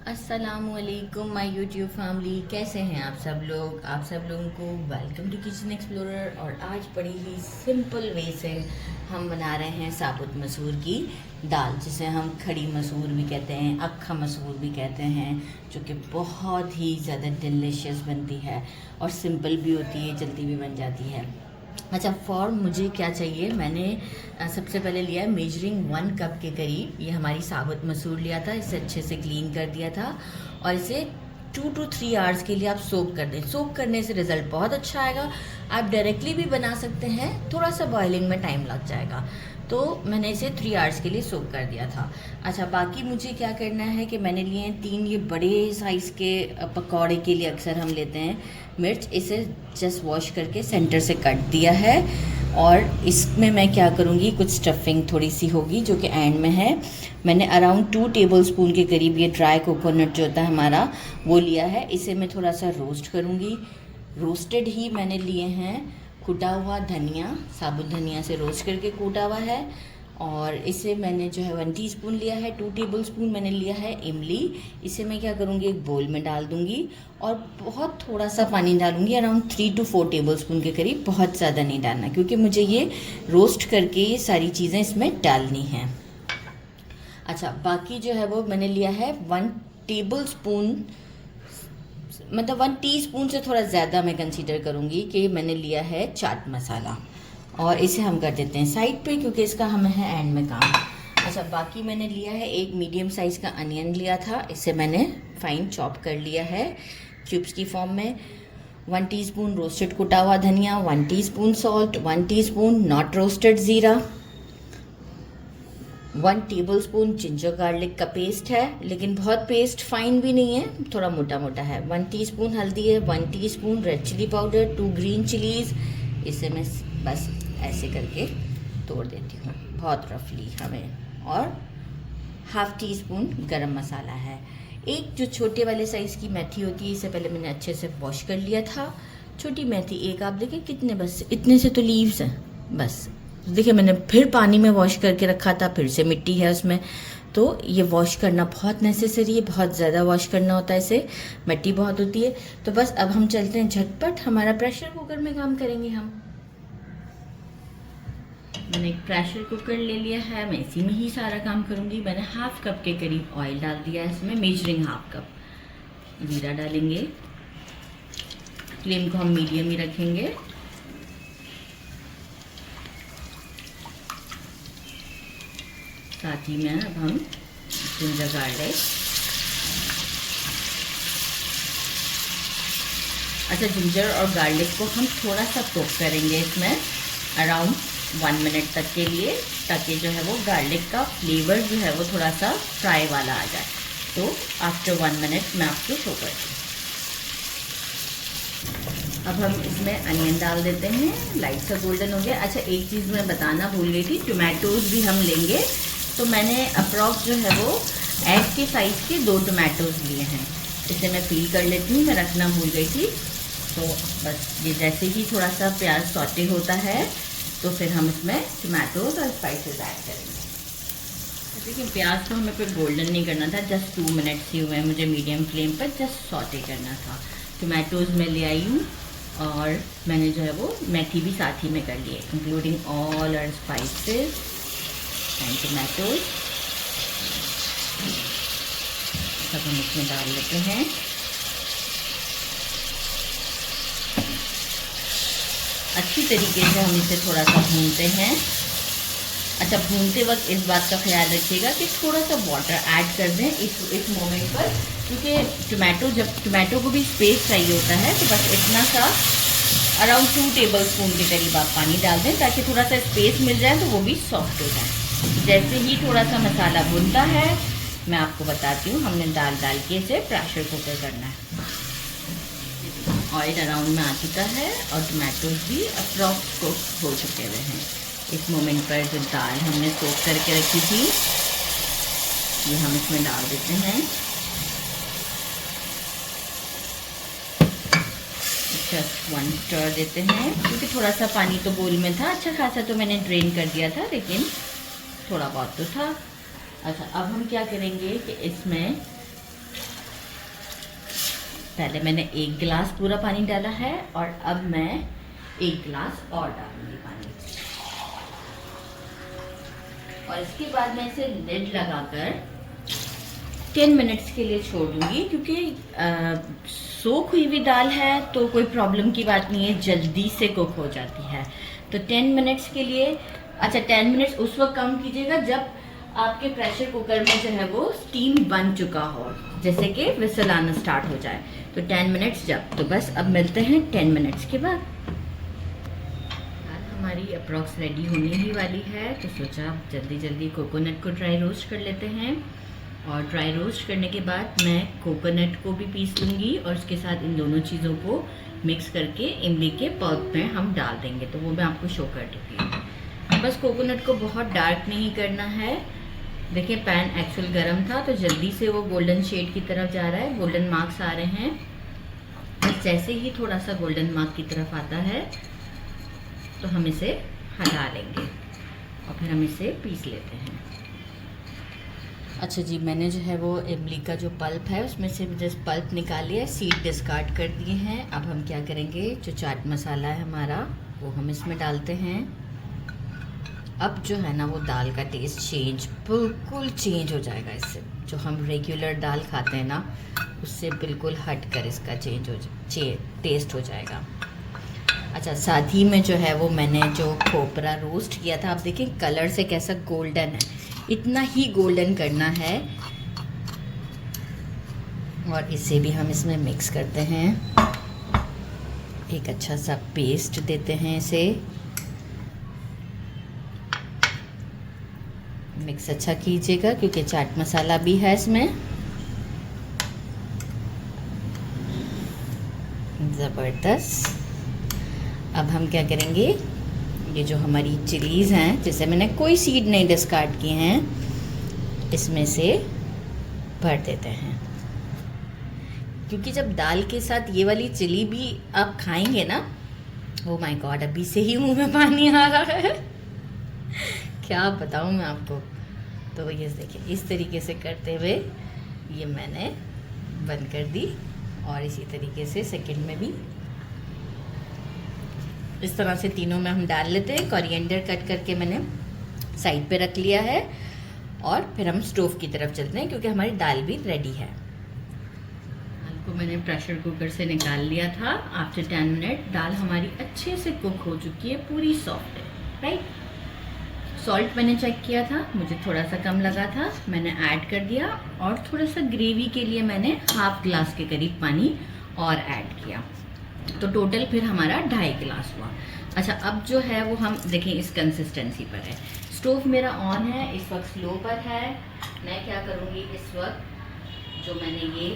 अस्सलामुअलैकुम my YouTube family, कैसे हैं आप सब लोग। आप सब लोगों को वेलकम टू किचन एक्सप्लोरर। और आज बड़ी ही सिंपल वे से हम बना रहे हैं साबुत मसूर की दाल, जिसे हम खड़ी मसूर भी कहते हैं, अक्खा मसूर भी कहते हैं, जो कि बहुत ही ज़्यादा डिलीशियस बनती है और सिंपल भी होती है, जल्दी भी बन जाती है। अच्छा, फॉर मुझे क्या चाहिए, मैंने सबसे पहले लिया है मेजरिंग 1 कप के करीब। ये हमारी साबुत मसूर लिया था, इसे अच्छे से क्लीन कर दिया था और इसे 2 to 3 आवर्स के लिए आप सोक कर दें। सोक करने से रिज़ल्ट बहुत अच्छा आएगा। आप डायरेक्टली भी बना सकते हैं, थोड़ा सा बॉयलिंग में टाइम लग जाएगा, तो मैंने इसे 3 आवर्स के लिए सोक कर दिया था। अच्छा, बाकी मुझे क्या करना है कि मैंने लिए हैं 3 ये बड़े साइज़ के पकौड़े के लिए अक्सर हम लेते हैं मिर्च। इसे जस्ट वॉश करके सेंटर से कट दिया है और इसमें मैं क्या करूँगी, कुछ स्टफिंग थोड़ी सी होगी जो कि एंड में है। मैंने अराउंड 2 टेबलस्पून के करीब ये ड्राई कोकोनट जो होता है हमारा, वो लिया है। इसे मैं थोड़ा सा रोस्ट करूँगी। रोस्टेड ही मैंने लिए हैं कूटा हुआ धनिया, साबुत धनिया से रोस्ट करके कूटा हुआ है। और इसे मैंने जो है 1 टीस्पून लिया है। 2 टेबलस्पून मैंने लिया है इमली। इसे मैं क्या करूँगी, एक बोल में डाल दूँगी और बहुत थोड़ा सा पानी डालूँगी, अराउंड 3 to 4 टेबलस्पून के करीब, बहुत ज़्यादा नहीं डालना क्योंकि मुझे ये रोस्ट करके ये सारी चीज़ें इसमें डालनी हैं। अच्छा, बाकी जो है वो मैंने लिया है 1 टेबलस्पून, मतलब 1 टीस्पून से थोड़ा ज़्यादा मैं कंसीडर करूँगी कि मैंने लिया है चाट मसाला, और इसे हम कर देते हैं साइड पे क्योंकि इसका हमें है एंड में काम। अच्छा, बाकी मैंने लिया है एक मीडियम साइज़ का अनियन लिया था, इसे मैंने फाइन चॉप कर लिया है क्यूब्स की फॉर्म में। 1 टीस्पून रोस्टेड कुटा हुआ धनिया, 1 teaspoon salt, 1 teaspoon not roasted ज़ीरा, 1 टेबलस्पून जिंजर गार्लिक का पेस्ट है, लेकिन बहुत पेस्ट फाइन भी नहीं है, थोड़ा मोटा मोटा है। 1 टीस्पून हल्दी है, 1 teaspoon red chilli powder, 2 green chillies. इसे मैं बस ऐसे करके तोड़ देती हूँ बहुत रफली हमें। और 1/2 टीस्पून गरम मसाला है। एक जो छोटे वाले साइज़ की मेथी होती है, इसे पहले मैंने अच्छे से वॉश कर लिया था। छोटी मेथी एक, आप देखें कितने, बस इतने से तो लीव्स हैं बस। देखिए, मैंने फिर पानी में वॉश करके रखा था, फिर से मिट्टी है उसमें, तो ये वॉश करना बहुत नेसेसरी है, बहुत ज़्यादा वॉश करना होता है, इसे मिट्टी बहुत होती है। तो बस अब हम चलते हैं झटपट, हमारा प्रेशर कुकर में काम करेंगे हम। मैंने एक प्रेशर कुकर ले लिया है, मैं इसी में ही सारा काम करूँगी। मैंने 1/2 कप के करीब ऑयल डाल दिया है इसमें, मेजरिंग 1/2 कप। जीरा डालेंगे, फ्लेम को हम मीडियम ही रखेंगे। साथ ही में अब हम जिंजर गार्लिक, अच्छा जिंजर और गार्लिक को हम थोड़ा सा कुक करेंगे इसमें अराउंड 1 मिनट तक के लिए, ताकि जो है वो गार्लिक का फ्लेवर जो है वो थोड़ा सा फ्राई वाला आ जाए। तो आफ्टर 1 मिनट मैं आपको शो करती हूँ। अब हम इसमें अनियन डाल देते हैं, लाइट सा गोल्डन हो गया। अच्छा, एक चीज़ मैं बताना भूल गई थी, टोमेटोज़ भी हम लेंगे, तो मैंने अप्रॉक्स जो है वो एग के साइज़ के 2 टोमेटोज़ लिए हैं। इसे मैं पील कर लेती हूँ, मैं रखना भूल गई थी। तो बस ये जैसे ही थोड़ा सा प्याज सौटे होता है तो फिर हम इसमें टोमेटोज़ और स्पाइसेस ऐड करेंगे। देखिए, प्याज को हमें फिर गोल्डन नहीं करना था, जस्ट 2 मिनट्स ही हुए हैं मुझे मीडियम फ्लेम पर जस्ट सौटे करना था। टोमेटोज़ मैं ले आई हूँ और मैंने जो है वो मेथी भी साथ ही में कर ली है, इंक्लूडिंग ऑल और स्पाइसेस एंड टोमेटोज़। सब हम इसमें डाल लेते हैं। अच्छी तरीके से हम इसे थोड़ा सा भूनते हैं। अच्छा, भूनते वक्त इस बात का ख्याल रखिएगा कि थोड़ा सा वाटर ऐड कर दें इस मोमेंट पर, क्योंकि जब टोमेटो को भी स्पेस चाहिए होता है, तो बस इतना सा अराउंड 2 टेबलस्पून के करीब आप पानी डाल दें ताकि थोड़ा सा स्पेस मिल जाए, तो वो भी सॉफ्ट हो जाए। जैसे ही थोड़ा सा मसाला भुनता है, मैं आपको बताती हूँ, हमने डाल के इसे प्रेशर कुकर करना है। ऑयल अराउंड में आ चुका है और टोमेटोज़ भी अप्रॉक्स कुक हो चुके हुए हैं। इस मोमेंट पर जो दाल हमने सोक करके रखी थी, ये हम इसमें डाल देते हैं। जस्ट 1 स्टर देते हैं, क्योंकि थोड़ा सा पानी तो बोल में था, अच्छा खासा तो मैंने ड्रेन कर दिया था, लेकिन थोड़ा बहुत तो था। अच्छा, अब हम क्या करेंगे कि इसमें पहले मैंने 1 गिलास पूरा पानी डाला है और अब मैं 1 गिलास और डालूंगी पानी। और इसके बाद मैं इसे लिड लगाकर 10 मिनट्स के लिए छोड़ दूंगी, क्योंकि सोख हुई हुई दाल है तो कोई प्रॉब्लम की बात नहीं है, जल्दी से कुक हो जाती है। तो 10 मिनट्स के लिए, अच्छा 10 मिनट्स उस वक्त कम कीजिएगा जब आपके प्रेशर कुकर में जो है वो स्टीम बन चुका हो, जैसे कि विसल आना स्टार्ट हो जाए। तो 10 मिनट्स जब, तो बस अब मिलते हैं 10 मिनट्स के बाद। दाल हमारी अप्रॉक्स रेडी होने ही वाली है, तो सोचा जल्दी जल्दी कोकोनट को ड्राई रोस्ट कर लेते हैं। और ड्राई रोस्ट करने के बाद मैं कोकोनट को भी पीस लूँगी और उसके साथ इन दोनों चीज़ों को मिक्स करके इमली के पल्प में हम डाल देंगे, तो वो मैं आपको शो कर दूँगी। बस कोकोनट को बहुत डार्क नहीं करना है। देखिए पैन एक्चुअल गरम था तो जल्दी से वो गोल्डन शेड की तरफ जा रहा है, गोल्डन मार्क्स आ रहे हैं। बस जैसे ही थोड़ा सा गोल्डन मार्क की तरफ आता है तो हम इसे हटा लेंगे और फिर हम इसे पीस लेते हैं। अच्छा जी, मैंने जो है वो इमली का जो पल्प है उसमें से जस्ट पल्प निकाल लिया, सीड डिस्कार्ड कर दिए हैं। अब हम क्या करेंगे, जो चाट मसाला है हमारा वो हम इसमें डालते हैं। अब जो है ना वो दाल का टेस्ट बिल्कुल चेंज हो जाएगा इससे। जो हम रेगुलर दाल खाते हैं ना उससे बिल्कुल हट कर इसका टेस्ट हो जाएगा। अच्छा, साथ ही में जो है वो मैंने जो खोपरा रोस्ट किया था, आप देखें कलर से कैसा गोल्डन है, इतना ही गोल्डन करना है। और इसे भी हम इसमें मिक्स करते हैं, एक अच्छा सा पेस्ट देते हैं इसे। मिक्स अच्छा कीजिएगा क्योंकि चाट मसाला भी है इसमें। ज़बरदस्त। अब हम क्या करेंगे, ये जो हमारी चिलीज़ हैं जिसे मैंने कोई सीड नहीं डिस्कार्ड किए हैं, इसमें से भर देते हैं। क्योंकि जब दाल के साथ ये वाली चिली भी आप खाएंगे ना, ओह माय गॉड, अभी से ही मुंह में पानी आ रहा है क्या बताऊं मैं आपको। तो ये देखिए इस तरीके से करते हुए ये मैंने बंद कर दी और इसी तरीके से सेकंड में भी इस तरह से तीनों में हम डाल लेते हैं। कोरिएंडर कट करके मैंने साइड पे रख लिया है और फिर हम स्टोव की तरफ चलते हैं क्योंकि हमारी दाल भी रेडी है। दाल को मैंने प्रेशर कुकर से निकाल लिया था। आफ्टर 10 मिनट दाल हमारी अच्छे से कुक हो चुकी है, पूरी सॉफ्ट है, राइट। सॉल्ट मैंने चेक किया था, मुझे थोड़ा सा कम लगा था, मैंने ऐड कर दिया। और थोड़ा सा ग्रेवी के लिए मैंने हाफ ग्लास के करीब पानी और ऐड किया, तो टोटल फिर हमारा 2.5 गिलास हुआ। अच्छा, अब जो है वो हम देखें इस कंसिस्टेंसी पर है। स्टोव मेरा ऑन है, इस वक्त स्लो पर है। मैं क्या करूँगी इस वक्त, जो मैंने ये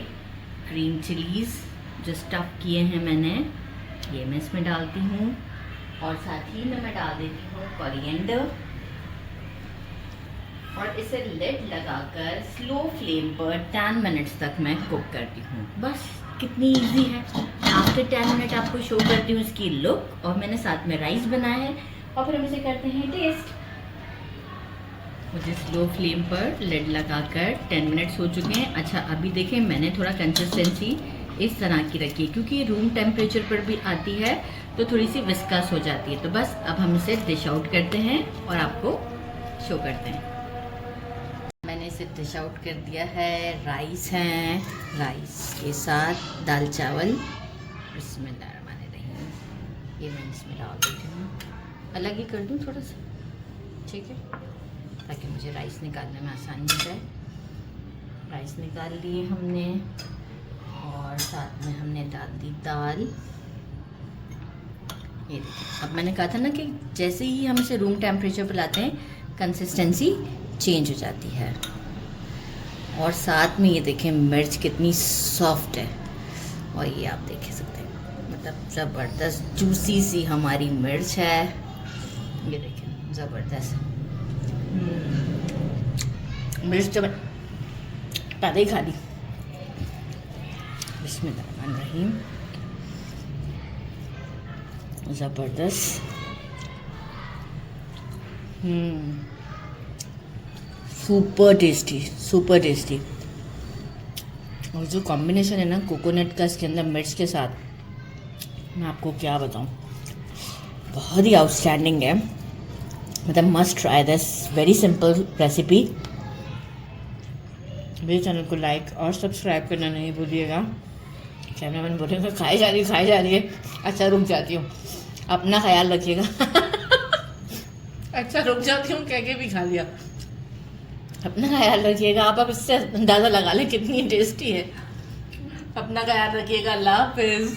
ग्रीन चिलीज़ जो स्टफ़ किए हैं मैंने, ये मैं इसमें डालती हूँ और साथ ही में मैं डाल देती हूँ कोरिएंडर और इसे लिड लगाकर स्लो फ्लेम पर 10 मिनट्स तक मैं कुक करती हूँ। बस कितनी इजी है। आफ्टर 10 मिनट आपको शो करती हूँ इसकी लुक, और मैंने साथ में राइस बनाया है और फिर हम इसे करते हैं टेस्ट। मुझे स्लो फ्लेम पर लिड लगाकर 10 मिनट्स हो चुके हैं। अच्छा, अभी देखें मैंने थोड़ा कंसिस्टेंसी इस तरह की रखी है क्योंकि रूम टेम्परेचर पर भी आती है तो थोड़ी सी विस्कस हो जाती है। तो बस अब हम इसे डिश आउट करते हैं और आपको शो करते हैं। मैंने इसे डिश आउट कर दिया है। राइस हैं, राइस के साथ दाल चावल, बिस्मिल्लाहिर्रहमानिर्रहीम, ये मैं इसमें डाल देती हूँ। अलग ही कर दूँ थोड़ा सा, ठीक है, ताकि मुझे राइस निकालने में आसानी हो जाए। राइस निकाल लिए हमने और साथ में हमने डाल दी दाल। ये देखिए, अब मैंने कहा था ना कि जैसे ही हम इसे रूम टेम्परेचर पर लाते हैं कंसिस्टेंसी चेंज हो जाती है। और साथ में ये देखें मिर्च कितनी सॉफ्ट है, और ये आप देख सकते हैं, मतलब ज़बरदस्त जूसी सी हमारी मिर्च है। ये देखें ज़बरदस्त मिर्च तो पहले ही खा ली। बिस्मिल्लाहिर्रहमानिर्रहीम, ज़बरदस्त। Super tasty, super tasty. और जो कॉम्बिनेशन है ना कोकोनट का इसके अंदर मिर्च के साथ, मैं आपको क्या बताऊँ, बहुत ही आउटस्टैंडिंग है। मतलब must try this very simple recipe. मेरे चैनल को लाइक और सब्सक्राइब करना नहीं भूलिएगा। कैमरामैन बोलेगा खाई जा रही है। अच्छा रुक जाती हूँ, अपना ख्याल रखिएगा। अच्छा रुक जाती हूँ, कह के भी खा लिया। अपना ख्याल रखिएगा। आप अब इससे अंदाज़ा लगा लें कितनी टेस्टी है। अपना ख्याल रखिएगा। अल्लाह हाफिज़।